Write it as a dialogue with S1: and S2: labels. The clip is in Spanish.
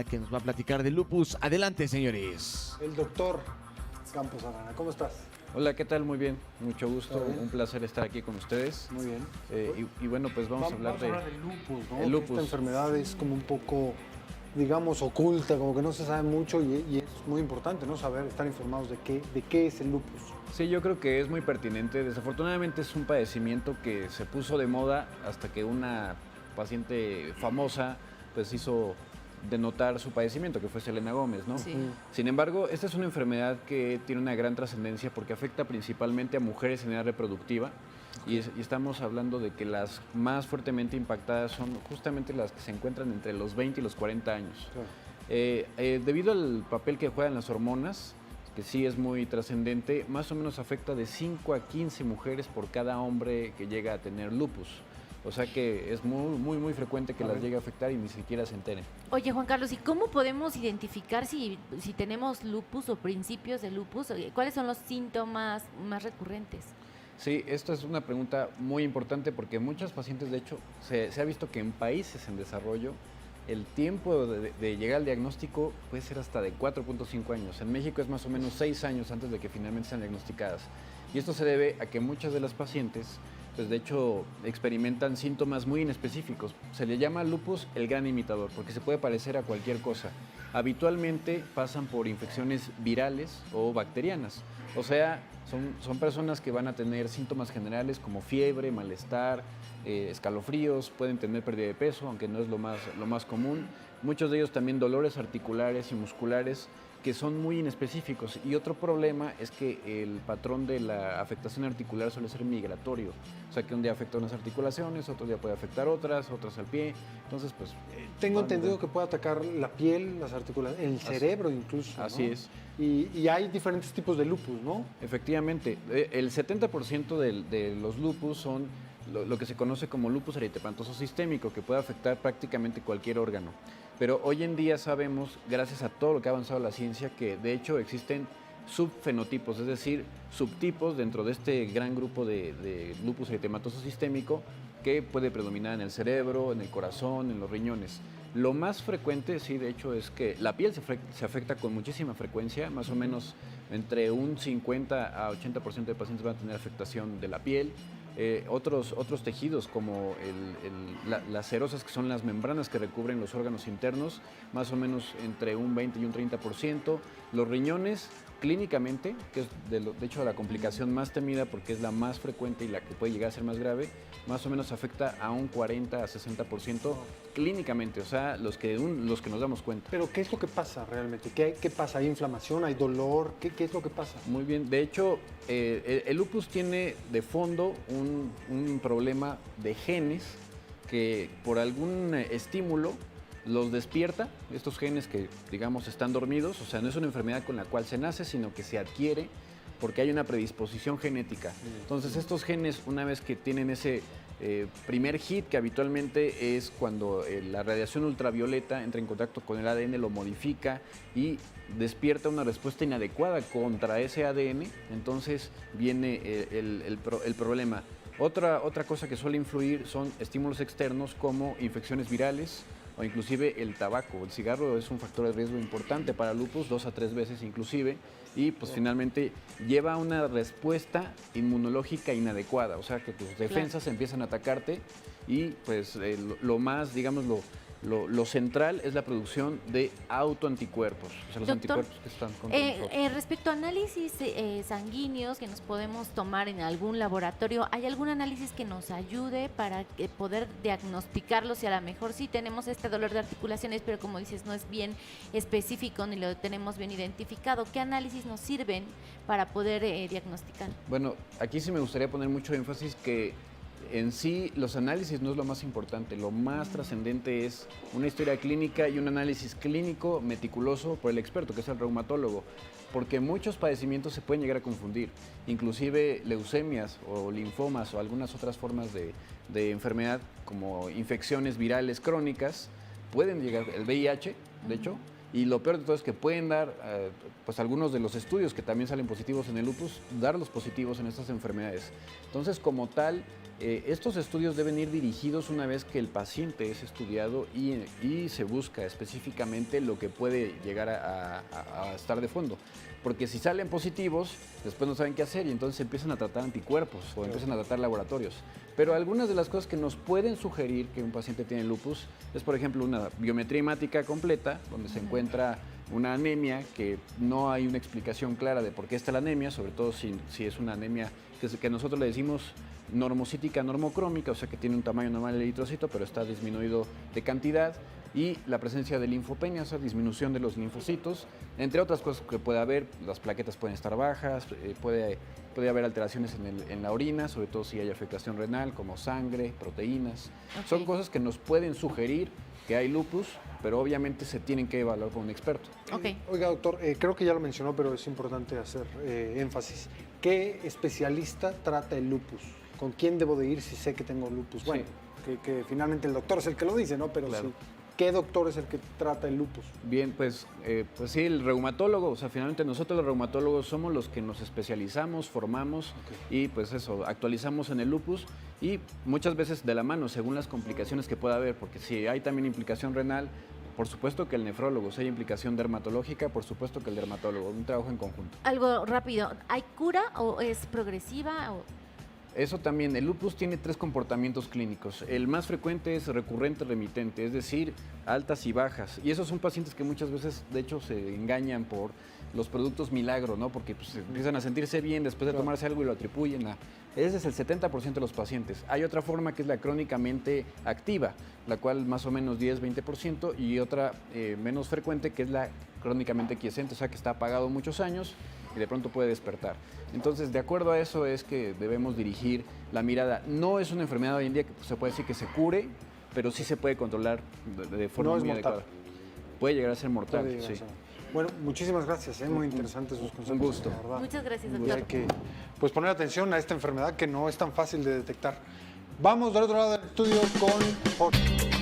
S1: que nos va a platicar de lupus. Adelante, señores.
S2: El doctor Campos Arana, ¿cómo estás?
S3: Hola, ¿qué tal? Muy bien, mucho gusto,
S2: ¿Todo bien?
S3: un placer estar aquí con ustedes.
S2: Muy bien.
S3: Y bueno, pues vamos a hablar
S2: del lupus, ¿no?
S3: el lupus.
S2: Esta enfermedad es como un poco, digamos, oculta, como que no se sabe mucho y es muy importante, ¿no? Saber, estar informados de qué es el lupus.
S3: Sí, yo creo que es muy pertinente. Desafortunadamente es un padecimiento que se puso de moda hasta que una paciente famosa pues hizo denotar su padecimiento, que fue Selena Gómez, ¿no?
S4: Sí.
S3: Sin embargo, esta es una enfermedad que tiene una gran trascendencia porque afecta principalmente a mujeres en edad reproductiva y estamos hablando de que las más fuertemente impactadas son justamente las que se encuentran entre los 20 y los 40 años.
S2: Claro.
S3: Debido al papel que juegan las hormonas, que sí es muy trascendente, más o menos afecta de 5 a 15 mujeres por cada hombre que llega a tener lupus. O sea que es muy frecuente que las llegue a afectar y ni siquiera se enteren.
S4: Oye, Juan Carlos, ¿y cómo podemos identificar si tenemos lupus o principios de lupus? ¿Cuáles son los síntomas más recurrentes?
S3: Sí, esta es una pregunta muy importante porque muchos pacientes, de hecho, se ha visto que en países en desarrollo el tiempo de llegar al diagnóstico puede ser hasta de 4.5 años. En México es más o menos 6 años antes de que finalmente sean diagnosticadas. Y esto se debe a que muchas de las pacientes, pues de hecho, experimentan síntomas muy inespecíficos. Se le llama lupus el gran imitador porque se puede parecer a cualquier cosa. Habitualmente pasan por infecciones virales o bacterianas. O sea, son personas que van a tener síntomas generales como fiebre, malestar, escalofríos, pueden tener pérdida de peso, aunque no es lo más común. Muchos de ellos también dolores articulares y musculares que son muy inespecíficos. Y otro problema es que el patrón de la afectación articular suele ser migratorio. O sea, que un día afecta unas articulaciones, otro día puede afectar otras al pie. Entonces, pues...
S2: Tengo entendido que puede atacar la piel, las articulaciones, el cerebro incluso,
S3: Así
S2: ¿no?
S3: es.
S2: Y hay diferentes tipos de lupus, ¿no?
S3: Efectivamente, el 70% de los lupus son lo que se conoce como lupus eritematoso sistémico, que puede afectar prácticamente cualquier órgano. Pero hoy en día sabemos, gracias a todo lo que ha avanzado la ciencia, que de hecho existen subfenotipos, es decir, subtipos dentro de este gran grupo de lupus eritematoso sistémico que puede predominar en el cerebro, en el corazón, en los riñones. Lo más frecuente, sí, de hecho, es que la piel se afecta con muchísima frecuencia, más o menos entre un 50 a 80% de pacientes van a tener afectación de la piel. Otros tejidos como las serosas, que son las membranas que recubren los órganos internos, más o menos entre un 20 y un 30%. Los riñones, clínicamente, que es de hecho la complicación más temida porque es la más frecuente y la que puede llegar a ser más grave, más o menos afecta a un 40 a 60% clínicamente, o sea, los que nos damos cuenta.
S2: Pero ¿qué es lo que pasa realmente? ¿Qué pasa? ¿Hay inflamación? ¿Hay dolor? ¿Qué es lo que pasa?
S3: Muy bien, de hecho, el lupus tiene de fondo un problema de genes que por algún estímulo los despierta, estos genes que digamos están dormidos, o sea, no es una enfermedad con la cual se nace, sino que se adquiere porque hay una predisposición genética. Entonces estos genes, una vez que tienen ese primer hit, que habitualmente es cuando la radiación ultravioleta entra en contacto con el ADN, lo modifica y despierta una respuesta inadecuada contra ese ADN, entonces viene el problema. Otra cosa que suele influir son estímulos externos como infecciones virales o inclusive el tabaco. El cigarro es un factor de riesgo importante para lupus, 2 a 3 veces inclusive, y pues finalmente lleva a una respuesta inmunológica inadecuada, o sea que tus defensas empiezan a atacarte y pues lo más, digamos, lo central es la producción de autoanticuerpos, o sea, los
S4: Doctor,
S3: anticuerpos que están contra nosotros.
S4: respecto a análisis sanguíneos que nos podemos tomar en algún laboratorio, ¿hay algún análisis que nos ayude para poder diagnosticarlo? Si a lo mejor sí tenemos este dolor de articulaciones, pero como dices, no es bien específico ni lo tenemos bien identificado. ¿Qué análisis nos sirven para poder diagnosticar?
S3: Bueno, aquí sí me gustaría poner mucho énfasis que en sí los análisis no es lo más importante, lo más trascendente es una historia clínica y un análisis clínico meticuloso por el experto, que es el reumatólogo, porque muchos padecimientos se pueden llegar a confundir, inclusive leucemias o linfomas o algunas otras formas de enfermedad como infecciones virales crónicas, pueden llegar, el VIH, de hecho, Y lo peor de todo es que pueden dar, pues algunos de los estudios que también salen positivos en el lupus, dar los positivos en estas enfermedades. Entonces, como tal, estos estudios deben ir dirigidos una vez que el paciente es estudiado y se busca específicamente lo que puede llegar a estar de fondo. Porque si salen positivos, después no saben qué hacer y entonces empiezan a tratar anticuerpos o empiezan a tratar laboratorios. Pero algunas de las cosas que nos pueden sugerir que un paciente tiene lupus es, por ejemplo, una biometría hemática completa, donde se encuentra una anemia que no hay una explicación clara de por qué está la anemia, sobre todo si es una anemia que nosotros le decimos normocítica normocrómica, o sea que tiene un tamaño normal del eritrocito, pero está disminuido de cantidad, y la presencia de linfopenia, o sea, disminución de los linfocitos, entre otras cosas que puede haber. Las plaquetas pueden estar bajas, puede haber alteraciones en la orina, sobre todo si hay afectación renal, como sangre, proteínas. Son cosas que nos pueden sugerir que hay lupus, pero obviamente se tienen que evaluar por un experto.
S2: Oiga, doctor, creo que ya lo mencionó, pero es importante hacer énfasis. ¿Qué especialista trata el lupus? ¿Con quién debo de ir si sé que tengo lupus? Bueno, que finalmente el doctor es el que lo dice, ¿no? Pero
S3: claro.
S2: sí, ¿qué doctor es el que trata el lupus?
S3: Bien, pues sí, el reumatólogo, o sea, finalmente nosotros los reumatólogos somos los que nos especializamos, formamos y pues eso, actualizamos en el lupus y muchas veces de la mano, según las complicaciones que pueda haber, porque si hay también implicación renal, por supuesto que el nefrólogo, si hay implicación dermatológica, por supuesto que el dermatólogo, un trabajo en conjunto.
S4: Algo rápido, ¿hay cura o es progresiva?
S3: Eso también, el lupus tiene 3 comportamientos clínicos. El más frecuente es recurrente remitente, es decir, altas y bajas. Y esos son pacientes que muchas veces, de hecho, se engañan por los productos milagro, ¿no? Porque pues, empiezan a sentirse bien después de tomarse algo y lo atribuyen a... Ese es el 70% de los pacientes. Hay otra forma que es la crónicamente activa, la cual más o menos 10-20%, y otra menos frecuente que es la crónicamente quiescente, o sea que está apagado muchos años y de pronto puede despertar. Entonces, de acuerdo a eso es que debemos dirigir la mirada. No es una enfermedad hoy en día que se puede decir que se cure, pero sí se puede controlar de forma muy adecuada. Puede llegar a ser mortal, sí.
S2: Bueno, muchísimas gracias, muy interesantes sus conceptos.
S3: Un gusto.
S4: Muchas gracias,
S2: Y
S4: doctor.
S2: hay que pues, poner atención a esta enfermedad que no es tan fácil de detectar. Vamos del otro lado del estudio con Jorge.